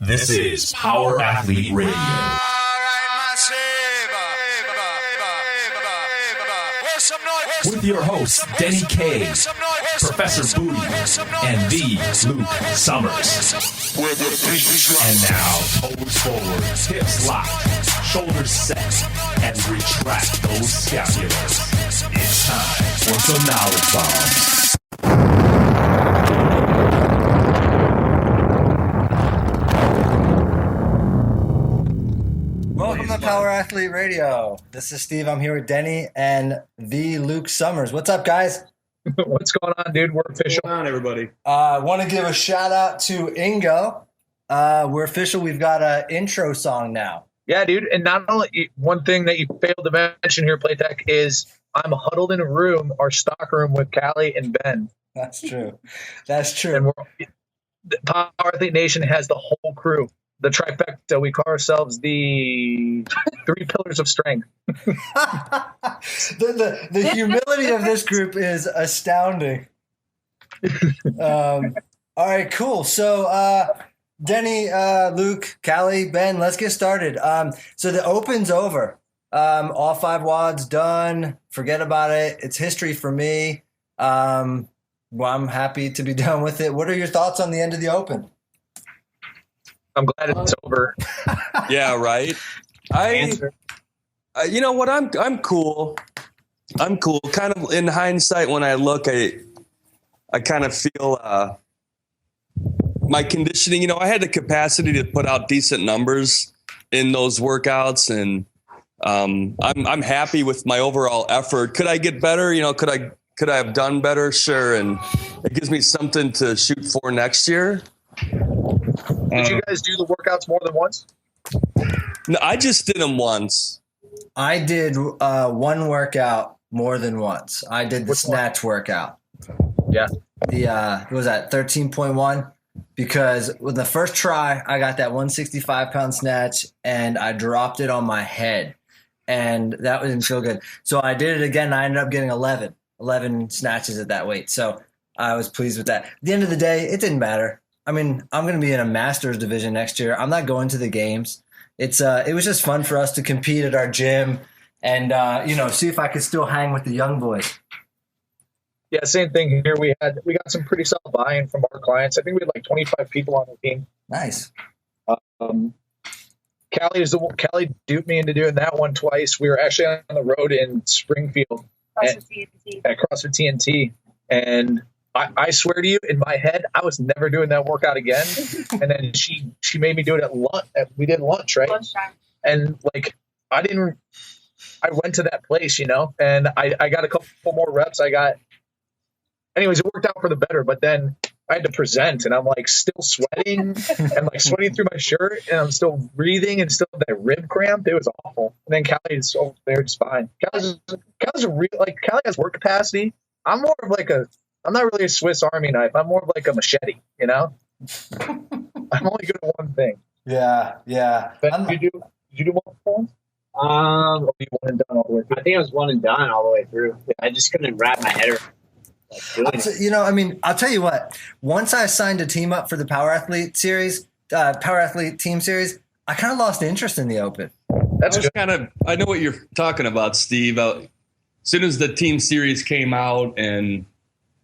This is Power Athlete Radio. With your hosts, Denny K, Professor Booty, and the Luke Summers. And now, toes forward, hips locked, shoulders set, and retract those scapulars. It's time for some knowledge bombs. Welcome to Power Athlete Radio. This is Steve. I'm here with Denny and the Luke Summers. What's up, guys? What's going on, dude? We're official. What's going on, everybody? I want to give a shout out to Ingo. We're official. We've got an intro song now. Yeah, dude. And not only one thing that you failed to mention here, Playtech, is I'm huddled in a room, our stock room, with Callie and Ben. That's true. That's true. And the Power Athlete Nation has the whole crew. The trifecta. We call ourselves the three pillars of strength. the humility of this group is astounding. All right, cool. So, Denny, Luke, Callie, Ben, let's get started. So the Open's over. All 5 WODs done. Forget about it. It's history for me. Well, I'm happy to be done with it. What are your thoughts on the end of the Open? I'm glad it's over. Yeah, right. You know what? I'm cool. I'm cool. Kind of in hindsight, when I look, I kind of feel my conditioning. You know, I had the capacity to put out decent numbers in those workouts, and I'm happy with my overall effort. Could I get better? You know, could I have done better? Sure, and it gives me something to shoot for next year. Did you guys do the workouts more than once? No, I just did them once. I did one workout more than once. I did the snatch workout. Yeah. What was that, 13.1? Because with the first try, I got that 165-pound snatch, and I dropped it on my head, and that didn't feel good. So I did it again, and I ended up getting 11 snatches at that weight. So I was pleased with that. At the end of the day, it didn't matter. I mean, I'm going to be in a master's division next year. I'm not going to the games. It was just fun for us to compete at our gym and, see if I could still hang with the young boys. Yeah, same thing here. We got some pretty solid buy-in from our clients. I think we had like 25 people on the team. Nice. Callie duped me into doing that one twice. We were actually on the road in Springfield at CrossFit TNT, and I swear to you, in my head, I was never doing that workout again. And then she made me do it at lunch. We did lunch, right? Lunchtime. And like, I went to that place, and I got a couple more reps. Anyways, it worked out for the better, but then I had to present, and I'm like still sweating and like sweating through my shirt, and I'm still breathing and still that rib cramp. It was awful. And then Callie's over there just fine. Callie's Callie has work capacity. I'm more of like I'm not really a Swiss Army knife. I'm more of like a machete, I'm only good at one thing. Yeah. Ben, did you do one performance? You one and done all the way through? I think I was one and done all the way through. I just couldn't wrap my head around I'll tell you what. Once I signed a team up for the Power Athlete Team Series, I kind of lost interest in the Open. That's I know what you're talking about, Steve. As soon as the team series came out, and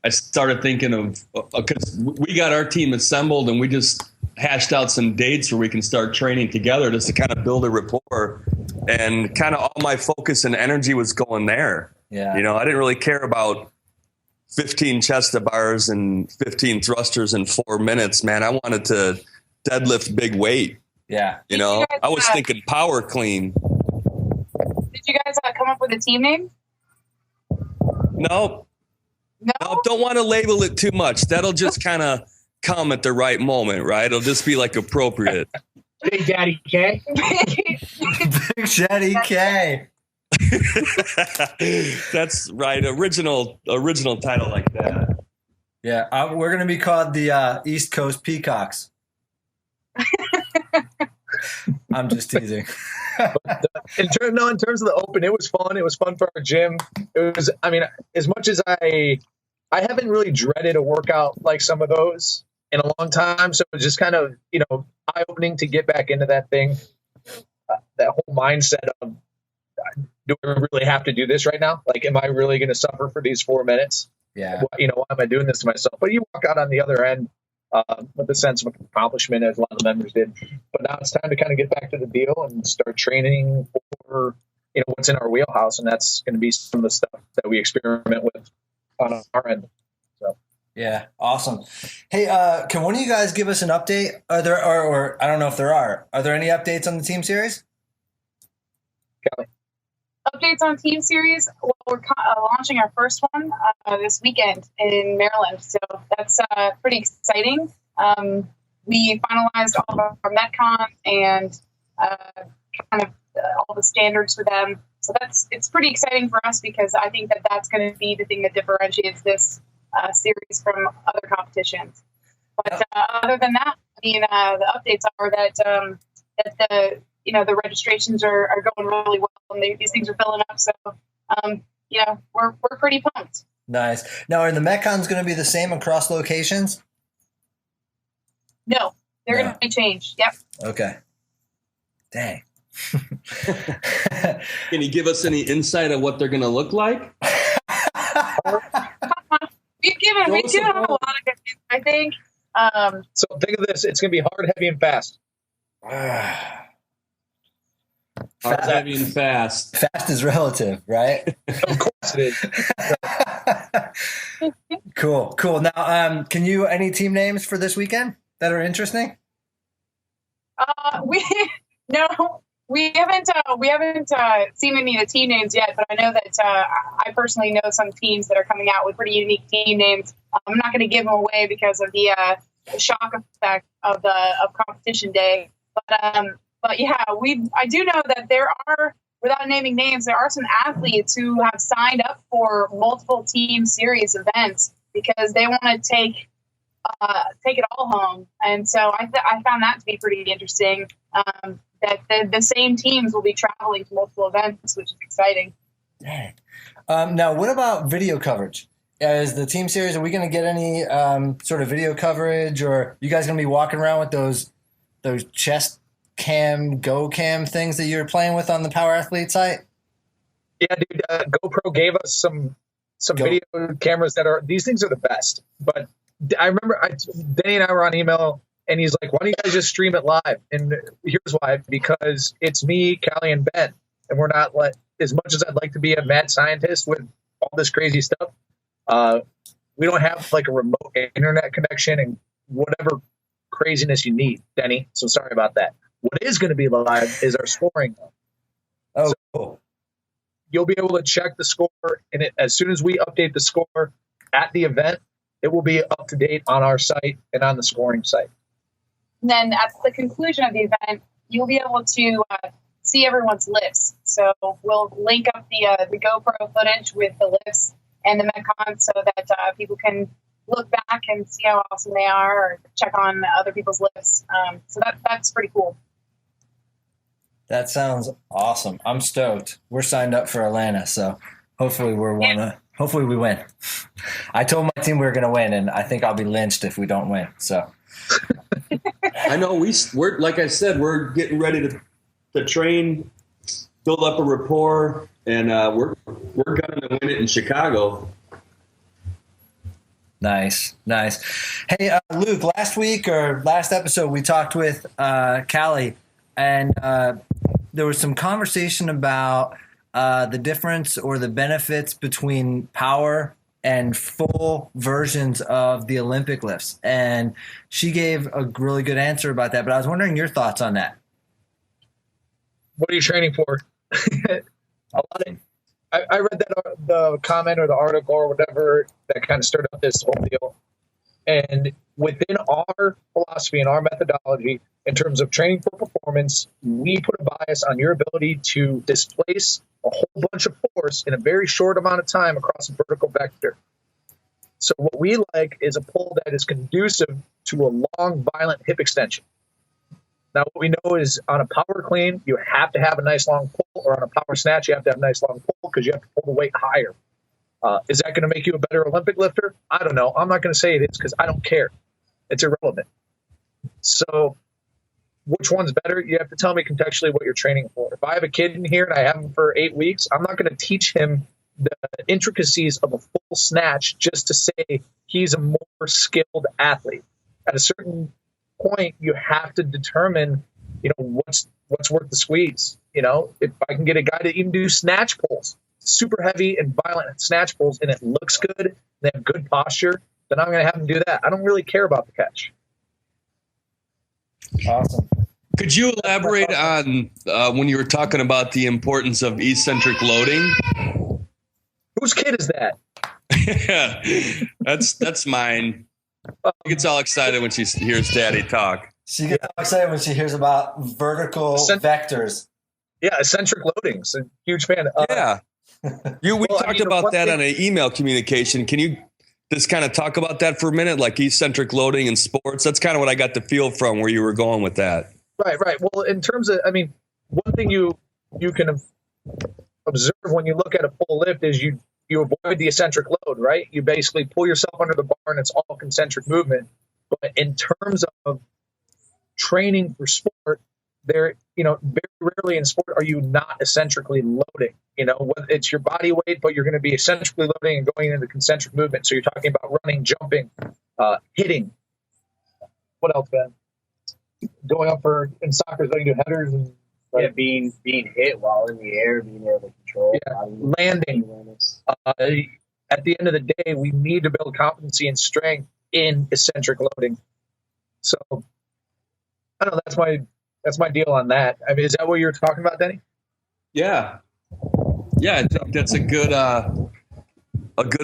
I started thinking of, because we got our team assembled and we just hashed out some dates where we can start training together just to kind of build a rapport, and kind of all my focus and energy was going there. Yeah. I didn't really care about 15 chest to bars and 15 thrusters in 4 minutes, man. I wanted to deadlift big weight. Yeah. I was thinking power clean. Did you guys come up with a team name? No, don't want to label it too much. That'll just kind of come at the right moment, right? It'll just be like appropriate. Big Daddy K. Big Daddy K. That's right. Original title like that. Yeah, we're going to be called the East Coast Peacocks. I'm just teasing. In terms of the Open, it was fun. It was fun for our gym. It was, as much as I haven't really dreaded a workout like some of those. in a long time. So it was just kind of, eye-opening to get back into that thing, that whole mindset of, do I really have to do this right now? Like, am I really going to suffer for these 4 minutes? Yeah. Why am I doing this to myself? But you walk out on the other end with a sense of accomplishment, as a lot of the members did. But now it's time to kind of get back to the deal and start training for, what's in our wheelhouse. And that's going to be some of the stuff that we experiment with on our end. So. Yeah, awesome. Hey, can one of you guys give us an update? Are there, or I don't know if there are there any updates on the team series? Kelly. Updates on team series. Well, we're launching our first one this weekend in Maryland, so that's pretty exciting. We finalized all of our Metcons and kind of all the standards for them, so it's pretty exciting for us because I think that's going to be the thing that differentiates this series from other competitions. But other than that, the updates are that the registrations are going really well, and these things are filling up. So, we're pretty pumped. Nice. Now, are the Metcons going to be the same across locations? No, they're going to be changed. Yep. Okay. Dang. Can you give us any insight of what they're going to look like? We've given them a lot of good news, I think. So think of this: it's going to be hard, heavy, and fast. Hard, heavy, and fast. Fast is relative, right? Of course it is. Cool. Now, can you any team names for this weekend that are interesting? We haven't seen any of the team names yet, but I know that I personally know some teams that are coming out with pretty unique team names. I'm not going to give them away because of the shock effect of competition day, but yeah, I do know that there are, without naming names, there are some athletes who have signed up for multiple team series events because they want to take it all home, and so I found that to be pretty interesting. That the same teams will be traveling to multiple events, which is exciting. Dang. Now, what about video coverage? As the team series, are we going to get any sort of video coverage, or you guys going to be walking around with those chest cam, go cam things that you're playing with on the Power Athlete site? Yeah, dude. GoPro gave us some video cameras these things are the best. But I remember Denny and I were on email. And he's like, why don't you guys just stream it live? And here's why. Because it's me, Callie, and Ben. And we're not as much as I'd like to be a mad scientist with all this crazy stuff, we don't have like a remote internet connection and whatever craziness you need, Denny. So sorry about that. What is going to be live is our scoring. Oh, cool. You'll be able to check the score. And as soon as we update the score at the event, it will be up to date on our site and on the scoring site. And then at the conclusion of the event, you'll be able to see everyone's lifts. So we'll link up the GoPro footage with the lifts and the Metcon so that people can look back and see how awesome they are or check on other people's lifts. So that's pretty cool. That sounds awesome. I'm stoked. We're signed up for Atlanta, so hopefully hopefully we win. I told my team we were going to win, and I think I'll be lynched if we don't win. So I know we're like I said, we're getting ready to train, build up a rapport, and we're going to win it in Chicago. Nice. Hey, Luke, last week or last episode, we talked with Callie, and there was some conversation about the difference or the benefits between power and full versions of the Olympic lifts. And she gave a really good answer about that, but I was wondering your thoughts on that. What are you training for? I read the comment or the article or whatever that kind of stirred up this whole deal. And within our philosophy and our methodology, in terms of training for performance, we put a bias on your ability to displace a whole bunch of force in a very short amount of time across a vertical vector. So what we like is a pull that is conducive to a long, violent hip extension. Now, what we know is on a power clean, you have to have a nice long pull, or on a power snatch, you have to have a nice long pull because you have to pull the weight higher. Is that going to make you a better Olympic lifter? I don't know. I'm not going to say it is because I don't care. It's irrelevant. So which one's better? You have to tell me contextually what you're training for. If I have a kid in here and I have him for 8 weeks, I'm not going to teach him the intricacies of a full snatch just to say he's a more skilled athlete. At a certain point, you have to determine, what's worth the squeeze. If I can get a guy to even do snatch pulls, super heavy and violent snatch pulls, and it looks good, they have good posture, then I'm going to have him do that. I don't really care about the catch. Awesome. Could you elaborate on when you were talking about the importance of eccentric loading? Whose kid is that? That's mine. She gets all excited when she hears Daddy talk. She gets all excited when she hears about vertical vectors. Yeah, eccentric loading. So huge fan. We talked about that on an email communication. Can you just kind of talk about that for a minute, like eccentric loading in sports? That's kind of what I got the feel from where you were going with that. Right. Well, in terms of, one thing you can observe when you look at a pull lift is you avoid the eccentric load, right? You basically pull yourself under the bar and it's all concentric movement. But in terms of training for sport, very rarely in sport are you not eccentrically loading. Whether it's your body weight, but you're going to be eccentrically loading and going into concentric movement. So you're talking about running, jumping, hitting. What else, Ben? Going up in soccer, so you do headers and being hit while in the air, being able to control. Landing. At the end of the day, we need to build competency and strength in eccentric loading. So I don't know. That's my deal on that. Is that what you're talking about, Denny? Yeah. I think that's a good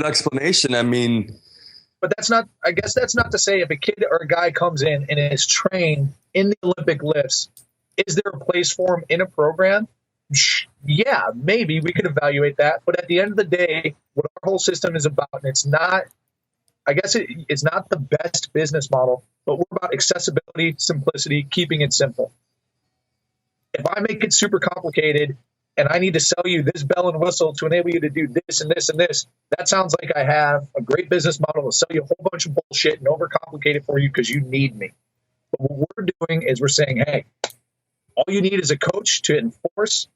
explanation. But I guess that's not to say if a kid or a guy comes in and is trained in the Olympic lifts, is there a place for him in a program? Yeah, maybe we could evaluate that. But at the end of the day, what our whole system is about, and it's not the best business model, but we're about accessibility, simplicity, keeping it simple. If I make it super complicated and I need to sell you this bell and whistle to enable you to do this and this and this, that sounds like I have a great business model to sell you a whole bunch of bullshit and overcomplicate it for you because you need me. But what we're doing is we're saying, hey, all you need is a coach to enforce,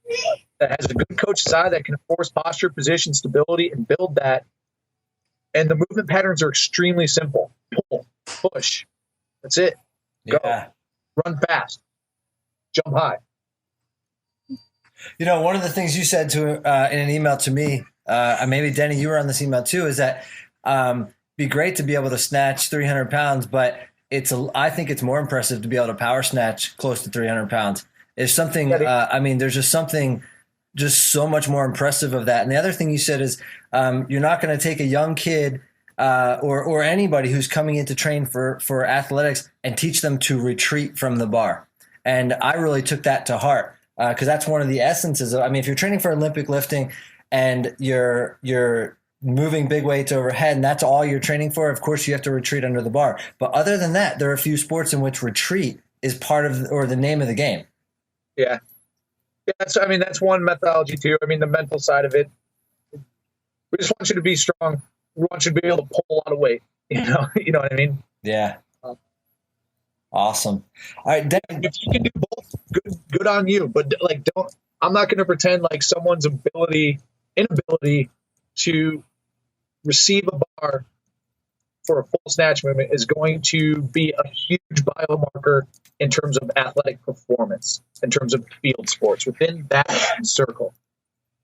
that has a good coach side that can enforce posture, position, stability, and build that. And the movement patterns are extremely simple. Pull, push. That's it. Go. Yeah. Run fast. Jump high. One of the things you said in an email to me, maybe Denny, you were on this email too, is that be great to be able to snatch 300 pounds, but I think it's more impressive to be able to power snatch close to 300 pounds. There's something, there's just something just so much more impressive of that. And the other thing you said is you're not going to take a young kid or anybody who's coming in to train for athletics and teach them to retreat from the bar. And I really took that to heart. Because that's one of the essences of, if you're training for Olympic lifting and you're moving big weights overhead and that's all you're training for, of course you have to retreat under the bar. But other than that, there are a few sports in which retreat is part of or the name of the game. Yeah. That's one methodology too. The mental side of it. We just want you to be strong. We want you to be able to pull a lot of weight. You know what I mean? Yeah. Awesome. All right, Dan. If you can do both, good on you. But I'm not going to pretend like someone's inability to receive a bar for a full snatch movement is going to be a huge biomarker in terms of athletic performance, in terms of field sports within that circle.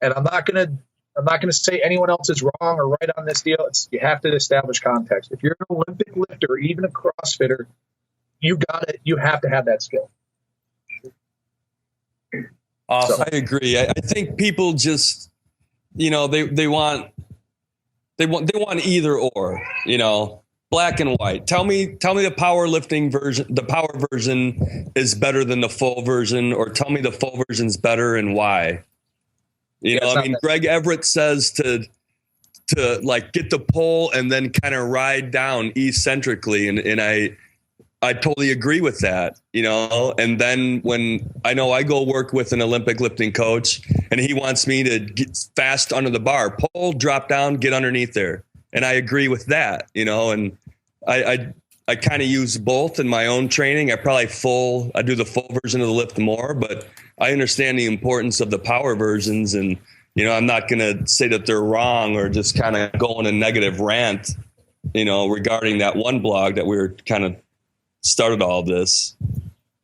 And I'm not going to say anyone else is wrong or right on this deal. You have to establish context. If you're an Olympic lifter or even a CrossFitter, you got it. You have to have that skill. Awesome. So, I agree. I think people just, they want either or, black and white. Tell me the powerlifting version, the power version is better than the full version, or tell me the full version is better and why. Greg Everett says to get the pull and then kind of ride down eccentrically, and I totally agree with that, and then when I go work with an Olympic lifting coach and he wants me to get fast under the bar, pull, drop down, get underneath there. And I agree with that, and I I kind of use both in my own training. I do the full version of the lift more, but I understand the importance of the power versions. And, I'm not going to say that they're wrong or just kind of go on a negative rant, regarding that one blog that we were kind of started all this.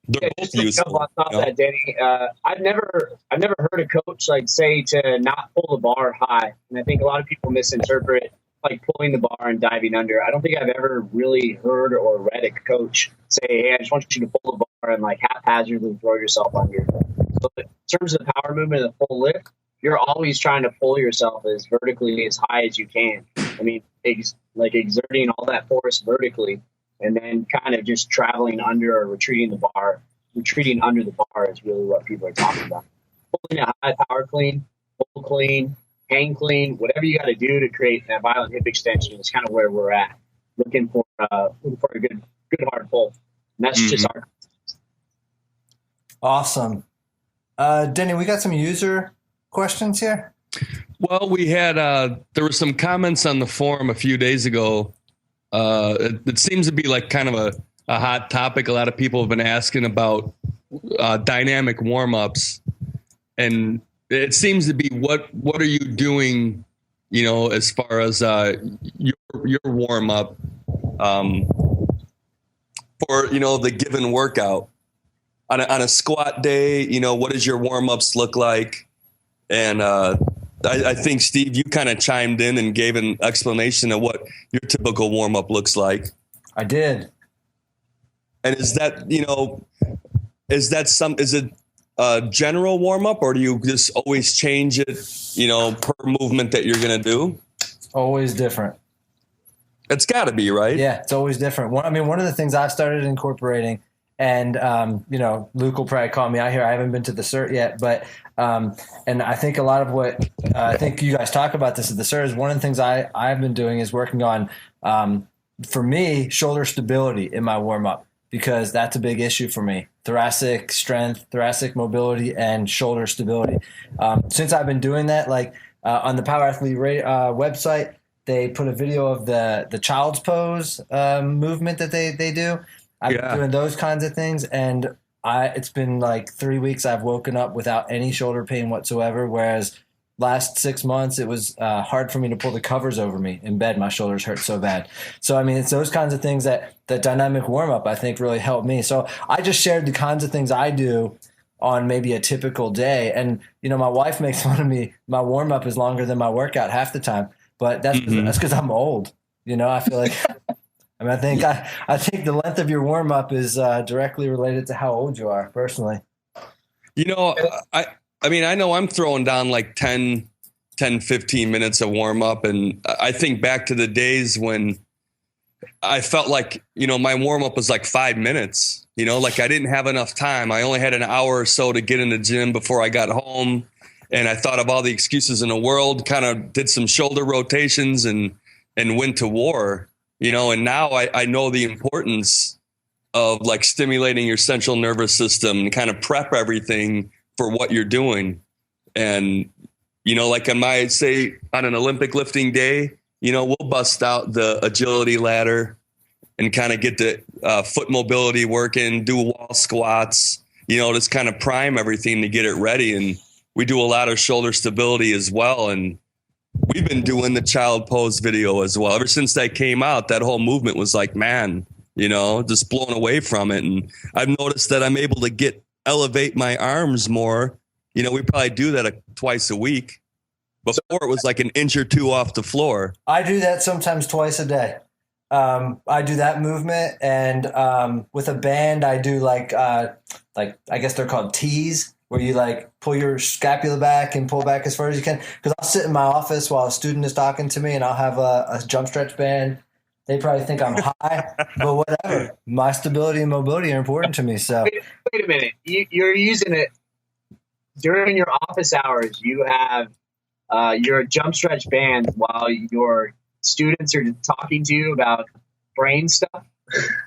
They're both useful. On top of that, Danny, I've never heard a coach say to not pull the bar high, and I think a lot of people misinterpret pulling the bar and diving under. I don't think I've ever really heard or read a coach say, "Hey, I just want you to pull the bar and haphazardly throw yourself under." So in terms of the power movement of the full lift, you're always trying to pull yourself as vertically as high as you can. I mean, exerting all that force vertically, and then kind of just traveling under or retreating under the bar is really what people are talking about. Pulling a high power clean, pull clean, hang clean, whatever you got to do to create that violent hip extension is kind of where we're at. Looking for a good hard pull. And that's just our. Awesome. Denny, we got some user questions here. Well, we had, there were some comments on the forum a few days ago. It seems to be kind of a hot topic. A lot of people have been asking about dynamic warm-ups, and it seems to be what are you doing, as far as your warm-up for the given workout on a squat day. What does your warm-ups look like? And I think, Steve, you kind of chimed in and gave an explanation of what your typical warm-up looks like. I did. And is it a general warm-up, or do you just always change it, per movement that you're going to do? It's always different. It's got to be, right? Yeah, it's always different. One of the things I've started incorporating, and, Luke will probably call me out here. I haven't been to the CERT yet, but and I think a lot of what I think you guys talk about this at the CERT is one of the things I've been doing is working on, for me, shoulder stability in my warm-up, because that's a big issue for me. Thoracic strength, thoracic mobility, and shoulder stability. Since I've been doing that, on the Power Athlete website, they put a video of the child's pose movement that they do. I've been doing those kinds of things, and it's been 3 weeks I've woken up without any shoulder pain whatsoever, whereas last 6 months it was hard for me to pull the covers over me in bed. My shoulders hurt so bad. So, it's those kinds of things that dynamic warm-up, I think, really helped me. So I just shared the kinds of things I do on maybe a typical day. And, my wife makes fun of me. My warm-up is longer than my workout half the time, but that's because I'm old. I feel like I think the length of your warm up is directly related to how old you are, personally. I know I'm throwing down 10, 15 minutes of warm up. And I think back to the days when I felt my warm up was 5 minutes, I didn't have enough time. I only had an hour or so to get in the gym before I got home. And I thought of all the excuses in the world, kind of did some shoulder rotations and went to war. And now I know the importance of stimulating your central nervous system and kind of prep everything for what you're doing. And, on an Olympic lifting day, we'll bust out the agility ladder and kind of get the foot mobility working, do wall squats, just kind of prime everything to get it ready. And we do a lot of shoulder stability as well. And we've been doing the child pose video as well. Ever since that came out, that whole movement was just blown away from it. And I've noticed that I'm able to elevate my arms more. We probably do that twice a week. Before it was an inch or two off the floor. I do that sometimes twice a day. I do that movement, and with a band, I do I guess they're called tees, where you pull your scapula back and pull back as far as you can. Because I'll sit in my office while a student is talking to me, and I'll have a jump stretch band. They probably think I'm high, but whatever. My stability and mobility are important to me. So wait a minute, you're using it during your office hours. You have your jump stretch band while your students are talking to you about brain stuff.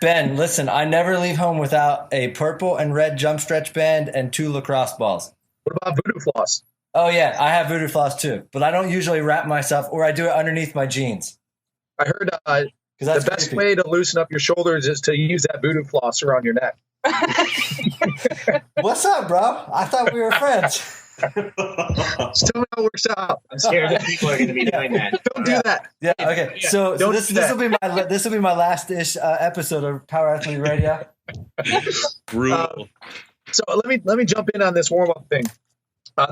Ben, listen, I never leave home without a purple and red jump stretch band and 2 lacrosse balls. What about voodoo floss? Oh, yeah, I have voodoo floss too, but I don't usually wrap myself, or I do it underneath my jeans. I heard Because the best way to loosen up your shoulders is to use that voodoo floss around your neck. What's up, bro? I thought we were friends. Somehow it works out. I'm scared that people are going to be doing that. Don't do that. Yeah. Okay. So this will be my last-ish episode of Power Athlete Radio. Brutal. So let me jump in on this warm-up thing.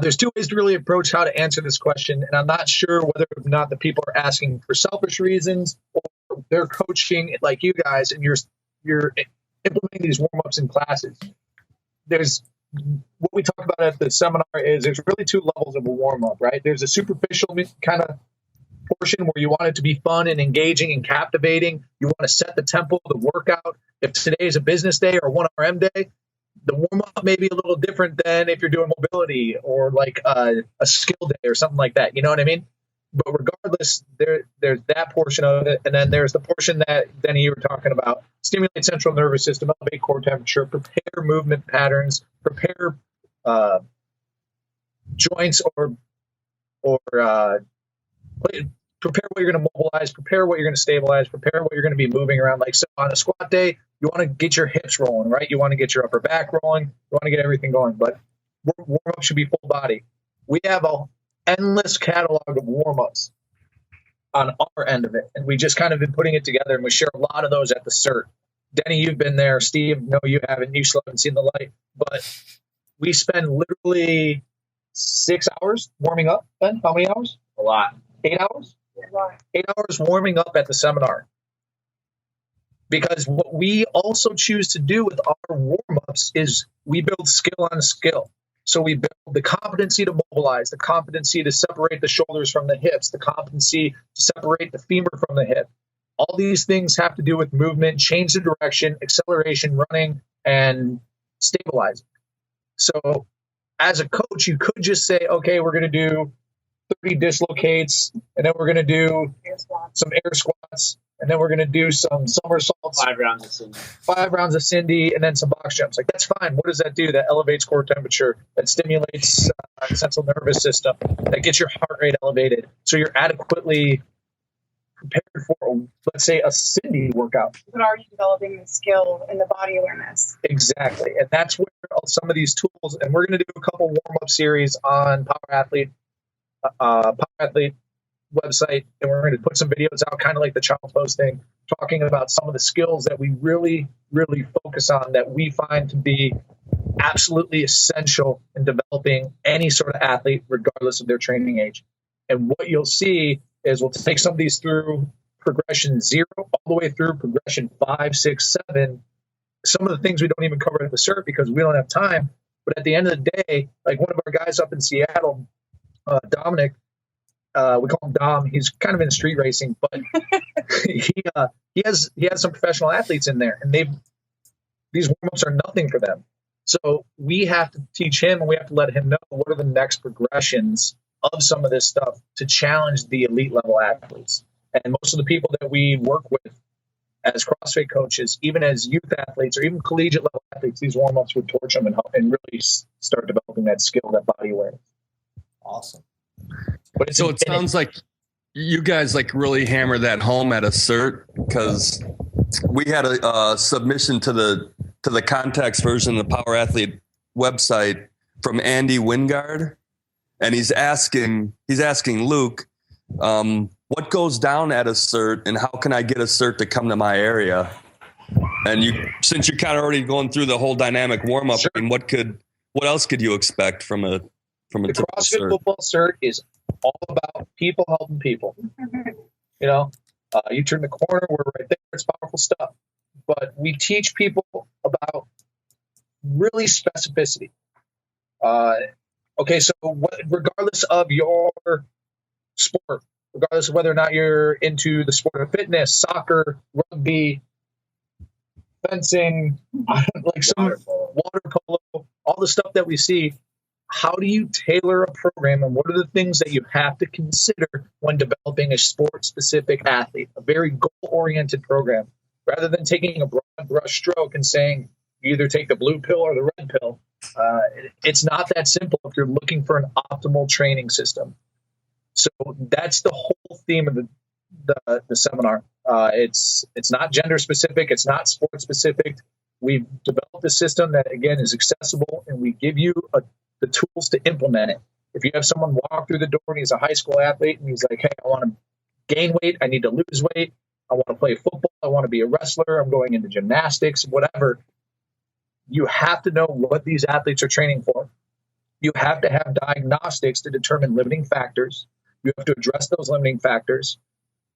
There's two ways to really approach how to answer this question, and I'm not sure whether or not the people are asking for selfish reasons or they're coaching like you guys, and you're implementing these warm-ups in classes. There's what we talk about at the seminar is there's really two levels of a warm-up, right? There's a superficial kind of portion where you want it to be fun and engaging and captivating. You want to set the tempo of the workout. If today is a business day or 1RM day, the warm-up may be a little different than if you're doing mobility or like a skill day or something like that. You know what I mean? But regardless, there's that portion of it. And then there's the portion that, Denny, you were talking about. Stimulate central nervous system, elevate core temperature, prepare movement patterns, prepare joints or prepare what you're going to mobilize, prepare what you're going to stabilize, prepare what you're going to be moving around. Like so on a squat day, you want to get your hips rolling, right? You want to get your upper back rolling. You want to get everything going. But warm-up should be full body. We have an endless catalog of warm-ups on our end of it. And we just kind of been putting it together, and we share a lot of those at the CERT. Denny, you've been there. Steve, no, you haven't. You still haven't seen the light. But we spend literally 6 hours warming up. Ben, how many hours? A lot. 8 hours? 8 hours warming up at the seminar. Because what we also choose to do with our warm-ups is we build skill on skill. So we build the competency to mobilize, the competency to separate the shoulders from the hips, the competency to separate the femur from the hip. All these things have to do with movement, change of direction, acceleration, running, and stabilizing. So as a coach, you could just say, okay, we're going to do 30 dislocates, and then we're going to do some air squats, and then we're going to do some somersaults. 5 rounds of Cindy. 5 rounds of Cindy, and then some box jumps. Like, that's fine. What does that do? That elevates core temperature. That stimulates the central nervous system. That gets your heart rate elevated. So you're adequately prepared for, let's say, a Cindy workout. But are you developing the skill and the body awareness? Exactly. And that's where some of these tools, and we're going to do a couple warm-up series on Power Athlete website, and we're going to put some videos out, kind of like the Child Post thing, talking about some of the skills that we really, really focus on that we find to be absolutely essential in developing any sort of athlete, regardless of their training age. And what you'll see is we'll take some of these through progression 0 all the way through progression 5, 6, 7. Some of the things we don't even cover at the CERT because we don't have time. But at the end of the day, like one of our guys up in Seattle, Dominic, we call him Dom. He's kind of in street racing, but he has some professional athletes in there, and these warm-ups are nothing for them. So we have to teach him, and we have to let him know what are the next progressions of some of this stuff to challenge the elite level athletes. And most of the people that we work with as CrossFit coaches, even as youth athletes or even collegiate level athletes, these warm-ups would torch them and help and really start developing that skill, that body awareness. Awesome. But So it sounds like you guys like really hammer that home at a CERT, because we had a submission to the context version of the Power Athlete website from Andy Wingard, and he's asking Luke, what goes down at a CERT, and how can I get a CERT to come to my area? And since you're kind of already going through the whole dynamic warm up, Sure. I mean, what else could you expect from a the typical CrossFit CERT? Football CERT is all about people helping people. You know, you turn the corner, we're right there. It's powerful stuff. But we teach people about really specificity. Okay, so regardless of your sport, regardless of whether or not you're into the sport of fitness, soccer, rugby, fencing, like some water polo, all the stuff that we see, how do you tailor a program, and what are the things that you have to consider when developing a sport-specific athlete, a very goal-oriented program, rather than taking a broad brush stroke and saying you either take the blue pill or the red pill. It's not that simple if you're looking for an optimal training system. So that's the whole theme of the seminar. It's not gender specific. It's not sport specific. We've developed a system that, again, is accessible, and we give you the tools to implement it. If you have someone walk through the door and he's a high school athlete and he's like, hey, I want to gain weight, I need to lose weight, I want to play football, I want to be a wrestler, I'm going into gymnastics, whatever, you have to know what these athletes are training for. You have to have diagnostics to determine limiting factors. You have to address those limiting factors.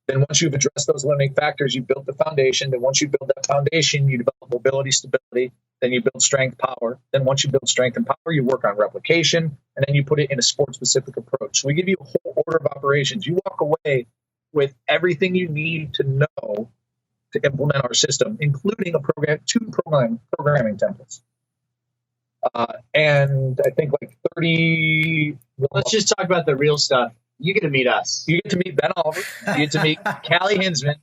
Then once you've addressed those limiting factors, you build the foundation. Then once you build that foundation, you develop mobility, stability. Then you build strength, power. Then once you build strength and power, you work on replication. And then you put it in a sport-specific approach. So we give you a whole order of operations. You walk away with everything you need to know to implement our system, including two programming templates. And I think like 30... Let's just talk about the real stuff. You get to meet us. You get to meet Ben Oliver. You get to meet Callie Hinsman.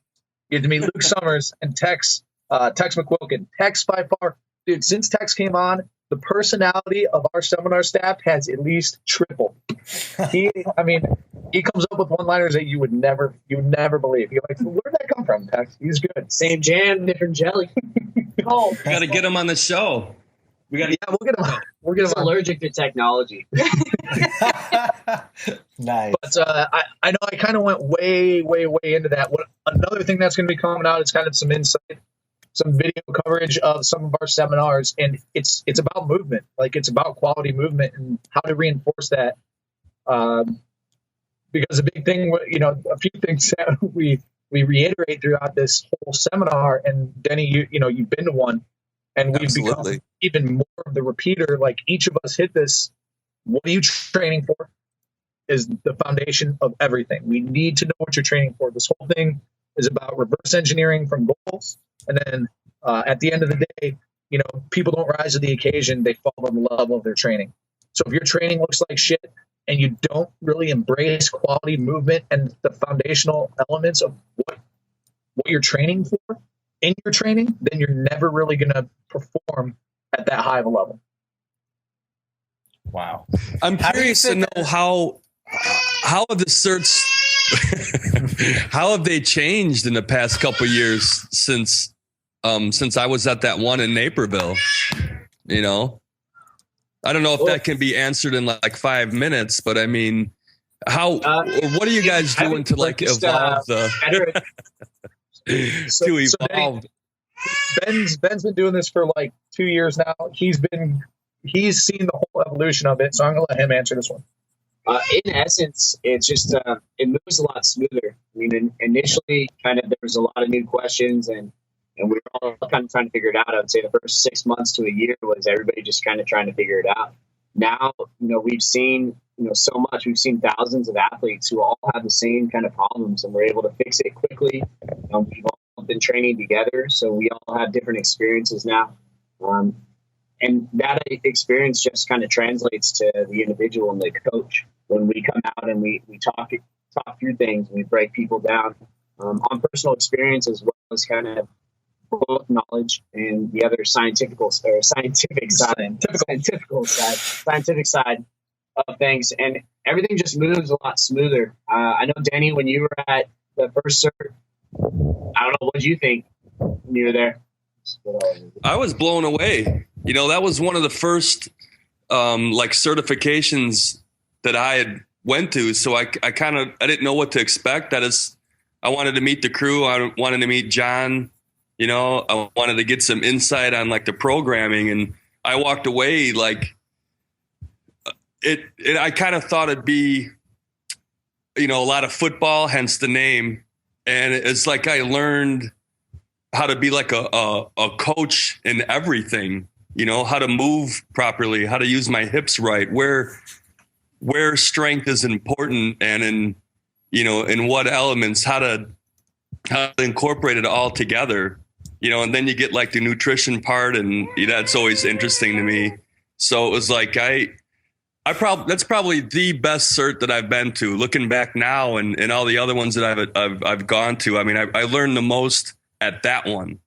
You get to meet Luke Summers and Tex McQuilkin. Tex, by far, dude, since Tex came on, the personality of our seminar staff has at least tripled. He comes up with one-liners that you would never believe. You're like, where'd that come from, Tex? He's good. Same jam, different jelly. Oh, We got to get him on the show. We'll get him. We'll get He's him on. allergic to technology. Nice. But I know I kind of went way into that. Another thing that's going to be coming out is kind of some insight, some video coverage of some of our seminars, and it's about movement. Like, it's about quality movement and how to reinforce that. Because a big thing, a few things that we reiterate throughout this whole seminar, and Denny, you've been to one, and we've Absolutely. become even more of the repeater. Like, each of us hit this. What are you training for? Is the foundation of everything. We need to know what you're training for. This whole thing is about reverse engineering from goals. And then at the end of the day, people don't rise to the occasion. They fall in love of their training. So if your training looks like shit and you don't really embrace quality movement and the foundational elements of what you're training for in your training, then you're never really going to perform at that high of a level. Wow. I'm How do you curious to fit know how have the certs how have they changed in the past couple of years since I was at that one in Naperville? I don't know if that can be answered in like 5 minutes, but I mean, what are you guys doing to like evolve to evolve? Ben's been doing this for like 2 years now. He's seen the whole evolution of it. So I'm gonna let him answer this one. In essence, it's just it moves a lot smoother. I mean, initially, kind of there was a lot of new questions, and we were all kind of trying to figure it out. I would say the first 6 months to a year was everybody just kind of trying to figure it out. Now, we've seen so much. We've seen thousands of athletes who all have the same kind of problems, and we're able to fix it quickly. We've all been training together, so we all have different experiences now. And that experience just kind of translates to the individual and the coach. When we come out and we talk through things, and we break people down on personal experience as well as kind of both knowledge and the other scientific side of things, and everything just moves a lot smoother. I know, Danny, when you were at the first cert, I don't know, what did you think when you were there? I was blown away. That was one of the first certifications that I had went to. So I didn't know what to expect. I wanted to meet the crew. I wanted to meet John. I wanted to get some insight on like the programming, and I walked away like I kind of thought it'd be, a lot of football, hence the name. And it's like I learned how to be like a coach in everything, how to move properly, how to use my hips right, where strength is important, and in what elements, how to incorporate it all together, and then you get like the nutrition part, and that's always interesting to me. So it was like, that's probably the best cert that I've been to, looking back now, and all the other ones that I've gone to. I mean, I learned the most at that one.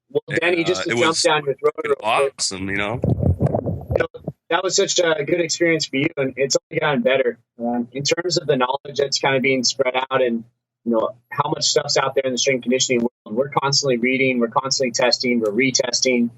Well, Danny, just to jump down your throat real quick, awesome, that was such a good experience for you, and it's only gotten better in terms of the knowledge that's kind of being spread out. And how much stuff's out there in the strength conditioning world. We're constantly reading, we're constantly testing, we're retesting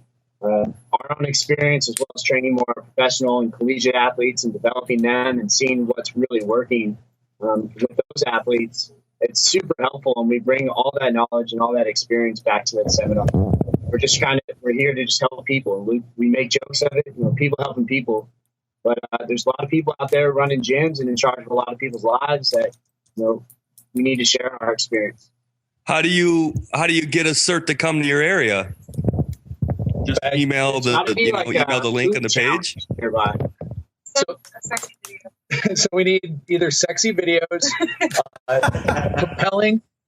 our own experience, as well as training more professional and collegiate athletes and developing them and seeing what's really working with those athletes. It's super helpful, and we bring all that knowledge and all that experience back to that seminar. We're here to just help people. We make jokes of it, people helping people. But there's a lot of people out there running gyms and in charge of a lot of people's lives that, we need to share our experience. How do you get a cert to come to your area? Just email the link on the page. Nearby. So we need either sexy videos,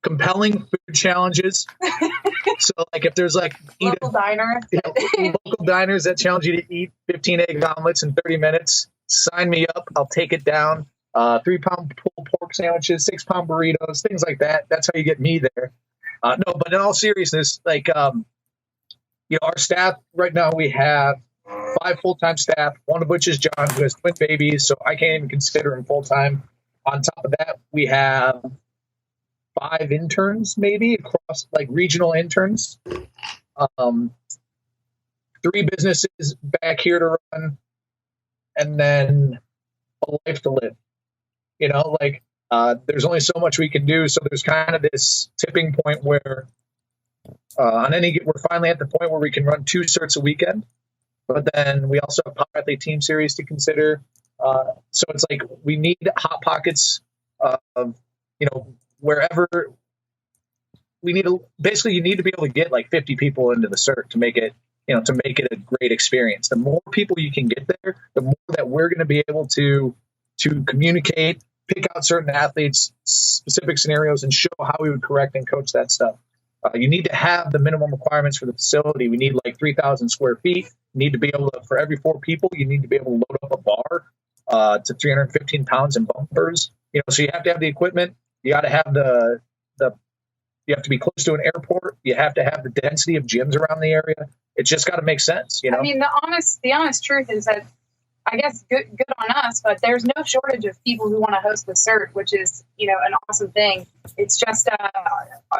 compelling food challenges. So like if there's like local diners that challenge you to eat 15 egg omelets in 30 minutes, sign me up. I'll take it down. 3-pound pulled pork sandwiches, 6-pound burritos, things like that. That's how you get me there. No, but in all seriousness, like our staff right now, we have 5 full-time staff, one of which is John, who has twin babies, so I can't even consider him full-time. On top of that, we have 5 interns, maybe, across, like, regional interns. 3 businesses back here to run, and then a life to live. There's only so much we can do, so there's kind of this tipping point where we're finally at the point where we can run 2 certs a weekend. But then we also have Power Athlete Team Series to consider. So it's like we need hot pockets of, wherever we need basically you need to be able to get like 50 people into the cert to make it, to make it a great experience. The more people you can get there, the more that we're going to be able to communicate, pick out certain athletes, specific scenarios, and show how we would correct and coach that stuff. You need to have the minimum requirements for the facility. We need like 3,000 square feet. You need to be able to, for every 4 people, you need to be able to load up a bar to 315 pounds in bumpers. So you have to have the equipment. You got to have you have to be close to an airport. You have to have the density of gyms around the area. It's just got to make sense. I mean, the honest truth is that, I guess good on us, but there's no shortage of people who want to host the cert, which is, an awesome thing. It's just,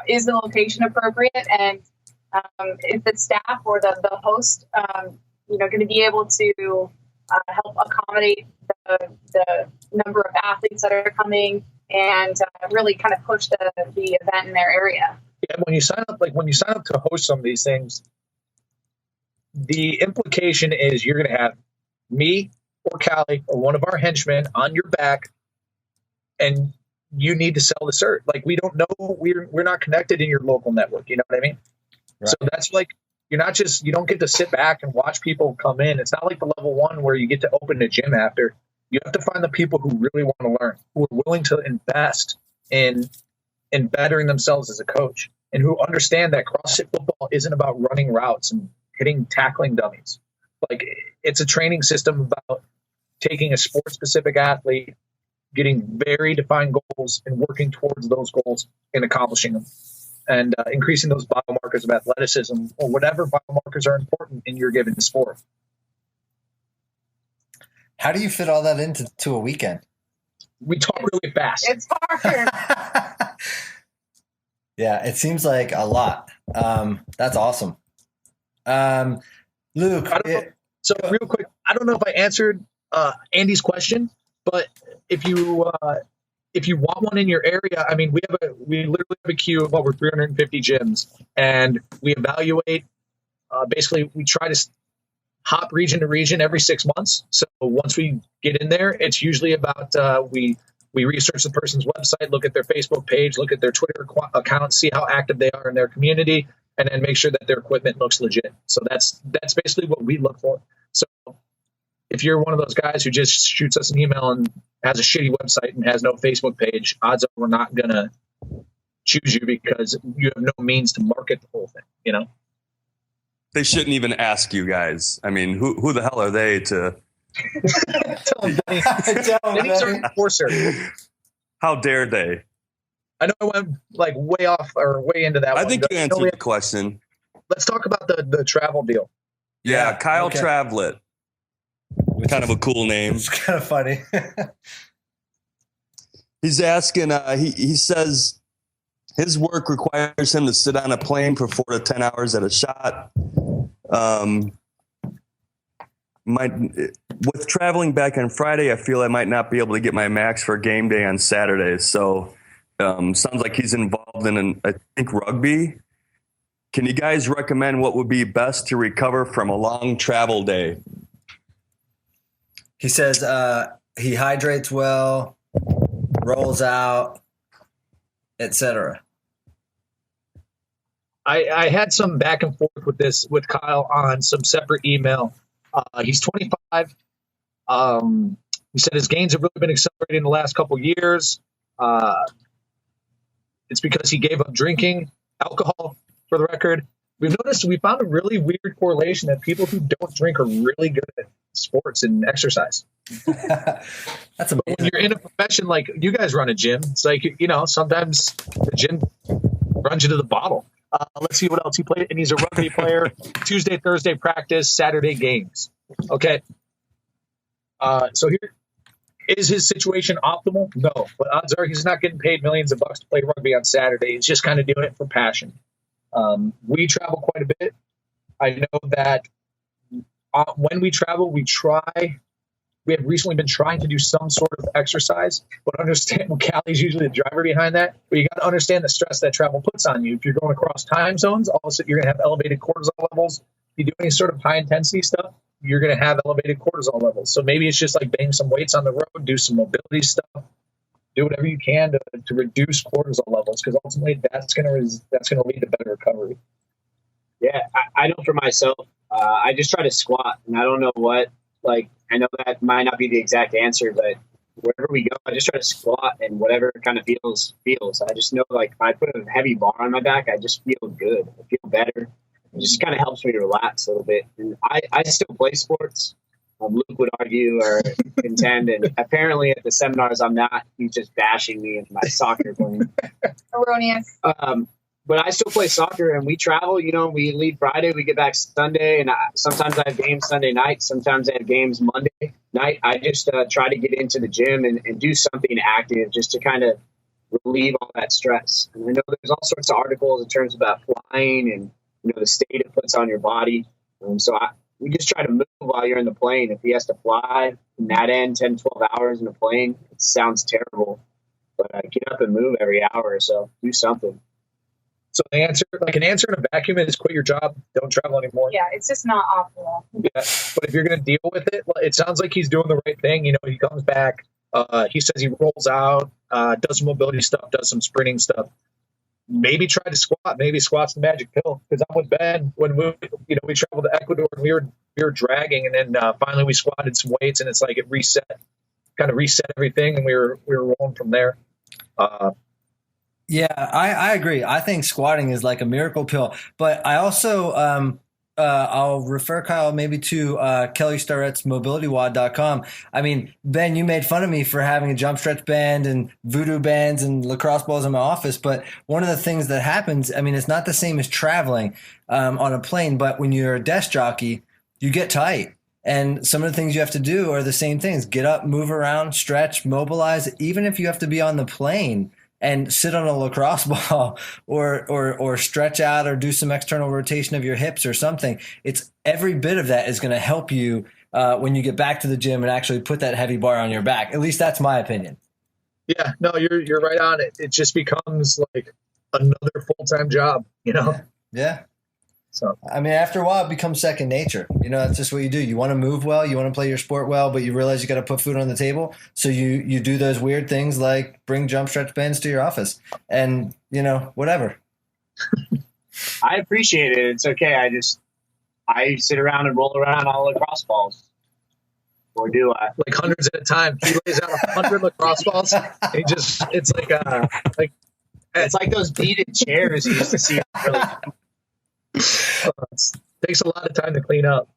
is the location appropriate, and is the staff or the host, going to be able to help accommodate the number of athletes that are coming and really kind of push the event in their area. Yeah, when you sign up to host some of these things, the implication is you're going to have me or Callie or one of our henchmen on your back, and you need to sell the cert. Like, we don't know, we're not connected in your local network. You know what I mean? Right. So that's like, you don't get to sit back and watch people come in. It's not like the level 1 where you get to open a gym after. You have to find the people who really want to learn, who are willing to invest in bettering themselves as a coach, and who understand that CrossFit football isn't about running routes and tackling dummies. Like, it's a training system about taking a sport-specific athlete, getting very defined goals, and working towards those goals and accomplishing them, and increasing those biomarkers of athleticism or whatever biomarkers are important in your given sport. How do you fit all that into a weekend? We talk really fast. It's hard. Yeah, it seems like a lot. That's awesome. Luke. So real quick, I don't know if I answered Andy's question, but if you want one in your area, I mean, we literally have a queue of over 350 gyms, and we evaluate. Basically, we try to hop region to region every 6 months. So once we get in there, it's usually about we research the person's website, look at their Facebook page, look at their Twitter account, see how active they are in their community, and then make sure that their equipment looks legit. So that's basically what we look for. So if you're one of those guys who just shoots us an email and has a shitty website and has no Facebook page, odds are we're not going to choose you because you have no means to market the whole thing, They shouldn't even ask you guys. I mean, who the hell are they to? Tell them, Denny's our enforcer. How dare they? I know I went like way into that. I think you answered the question. Let's talk about the travel deal. Yeah, Kyle Travlet. Kind of a cool name. It's kind of funny. He's asking. He says, his work requires him to sit on a plane for 4 to 10 hours at a shot. With traveling back on Friday, I feel I might not be able to get my max for game day on Saturday. So sounds like he's involved in, I think, rugby. Can you guys recommend what would be best to recover from a long travel day? He says he hydrates well, rolls out, etc. I had some back and forth with Kyle on some separate email. He's 25. He said his gains have really been accelerating in the last couple of years. It's because he gave up drinking alcohol, for the record. We found a really weird correlation that people who don't drink are really good at sports and exercise. That's amazing. When you're in a profession like you guys run a gym, it's like, sometimes the gym runs you to the bottle. Let's see what else he played. And he's a rugby player. Tuesday, Thursday practice, Saturday games. Okay. So here is his situation optimal? No, but odds are he's not getting paid millions of bucks to play rugby on Saturday. He's just kind of doing it for passion. We travel quite a bit. I know that when we travel, we have recently been trying to do some sort of exercise, but understand Callie's usually the driver behind that. But you got to understand the stress that travel puts on you. If you're going across time zones, all of a sudden you're going to have elevated cortisol levels. If you do any sort of high intensity stuff, you're going to have elevated cortisol levels. So maybe it's just like bang some weights on the road, do some mobility stuff, do whatever you can to reduce cortisol levels, because ultimately that's going to lead to better recovery. Yeah, I know for myself, I just try to squat, and I don't know what. Like, I know that might not be the exact answer, but wherever we go, I just try to squat, and whatever kind of feels. I just know, like, if I put a heavy bar on my back, I just feel good. I feel better. It just kind of helps me to relax a little bit. And I still play sports. Luke would argue or contend, and apparently at the seminars I'm not. He's just bashing me in my soccer playing. Erroneous. But I still play soccer, and we travel. We leave Friday, we get back Sunday, and sometimes I have games Sunday night. Sometimes I have games Monday night. I just try to get into the gym and do something active just to kind of relieve all that stress. And I know there's all sorts of articles in terms about flying and the state it puts on your body. So we just try to move while you're in the plane. If he has to fly from that end 10, 12 hours in a plane, it sounds terrible. But get up and move every hour or so. Do something. So an answer in a vacuum is quit your job, don't travel anymore. Yeah, it's just not optimal. Yeah, but if you're going to deal with it, it sounds like he's doing the right thing. He comes back. He says he rolls out, does some mobility stuff, does some sprinting stuff. Maybe try to squat. Maybe squat's the magic pill. Because I'm with Ben when we traveled to Ecuador and we were dragging, and then finally we squatted some weights, and it's like it reset everything, and we were rolling from there. Yeah, I agree. I think squatting is like a miracle pill. But I also, I'll refer Kyle maybe to Kelly Starrett's mobilitywod.com. I mean, Ben, you made fun of me for having a jump stretch band and voodoo bands and lacrosse balls in my office. But one of the things that happens, I mean, it's not the same as traveling on a plane, but when you're a desk jockey, you get tight. And some of the things you have to do are the same things. Get up, move around, stretch, mobilize, even if you have to be on the plane and sit on a lacrosse ball or stretch out or do some external rotation of your hips or something. It's every bit of that is going to help you when you get back to the gym and actually put that heavy bar on your back. At least that's my opinion. Yeah, no, you're right on it. It just becomes like another full-time job, Yeah. So, I mean, after a while, it becomes second nature. That's just what you do. You want to move well, you want to play your sport well, but you realize you got to put food on the table. So you do those weird things like bring jump stretch bands to your office and, whatever. I appreciate it. It's okay. I sit around and roll around all lacrosse balls. Or do I? Like hundreds at a time. He lays out 100 lacrosse balls. It's like those beaded chairs you used to see. Really. It takes a lot of time to clean up.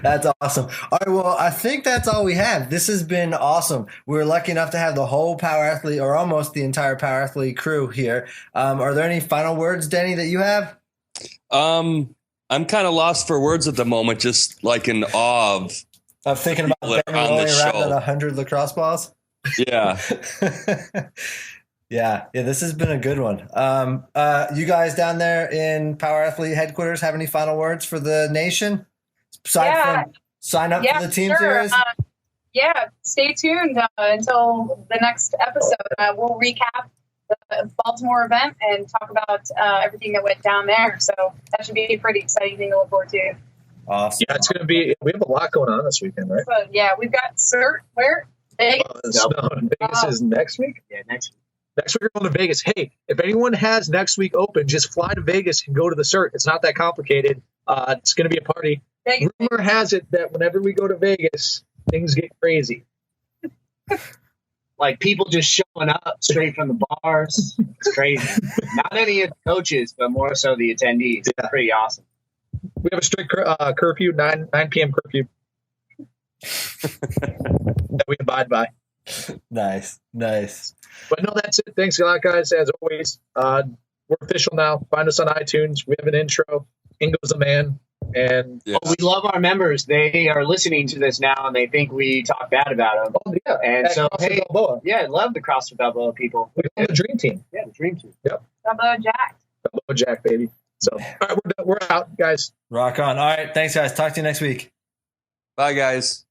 That's awesome. All right, well, I think that's all we have. This has been awesome. We were lucky enough to have the whole Power Athlete, or almost the entire Power Athlete crew here. Are there any final words, Denny, that you have? I'm kind of lost for words at the moment, just like in awe of thinking about rolling around 100 lacrosse balls. Yeah. Yeah, this has been a good one. You guys down there in Power Athlete headquarters have any final words for the nation? Aside from sign up for the team series? Stay tuned until the next episode. We'll recap the Baltimore event and talk about everything that went down there. So that should be a pretty exciting thing to look forward to. Awesome. Yeah, it's going to be. We have a lot going on this weekend, right? So, we've got CERT. Where? Vegas. Vegas is next week. Yeah, next week. Next week we're going to Vegas. Hey, if anyone has next week open, just fly to Vegas and go to the CERT. It's not that complicated. It's going to be a party. Vegas. Rumor has it that whenever we go to Vegas, things get crazy. Like people just showing up straight from the bars. It's crazy. Not any of the coaches, but more so the attendees. Yeah. It's pretty awesome. We have a strict curfew, 9 p.m. curfew that we abide by. Nice. But no, that's it. Thanks a lot, guys. As always, we're official now. Find us on iTunes. We have an intro. Ingo's the man. And We love our members. They are listening to this now, and they think we talk bad about them. And so, hey, I love the CrossFit Balboa people. We call the Dream Team. Yeah, the Dream Team. Yep. Balboa Jack. Balboa Jack, baby. So, all right, we're out, guys. Rock on. All right. Thanks, guys. Talk to you next week. Bye, guys.